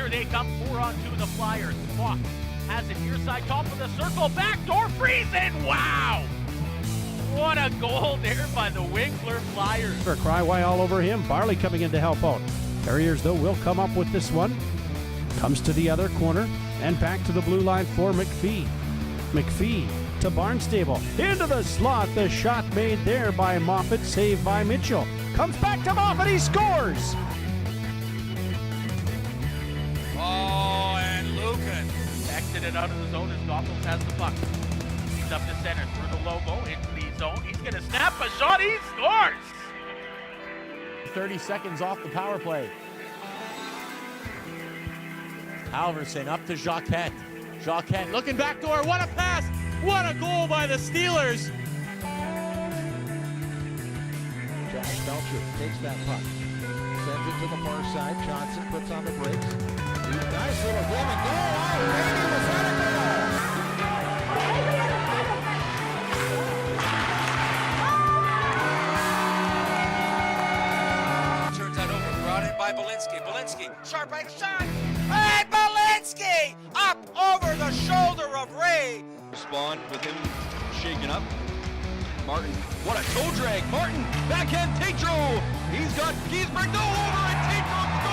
they come 4-on-2, the Flyers. Fox has it near side, top of the circle, backdoor freezing, wow! What a goal there by the Winkler Flyers. For Cryway all over him, Barley coming in to help out. Harriers, though, will come up with this one. Comes to the other corner, and back to the blue line for McPhee. McPhee to Barnstable, into the slot, the shot made there by Moffat, saved by Mitchell. Comes back to Moffat, he scores! Oh, and Lucan texted it out of the zone as Goethals has the puck. He's up to center, through the logo, into the zone. He's going to snap a shot, he scores! 30 seconds off the power play. Halverson up to Jacquet. Jacquet looking back door, what a pass! What a goal by the Steelers! Josh Belcher takes that puck. Sends it to the far side. Johnson puts on the brakes. Nice little give and go. Oh, Brady was at a goal! Turns that over, brought in by Belinsky. Belinsky, sharp right shot! And Belinsky up over the shoulder of Ray. Swan with him shaken up. Martin, what a toe drag. Martin, backhand Tatro. He's got Giesberg, no over, and Tatro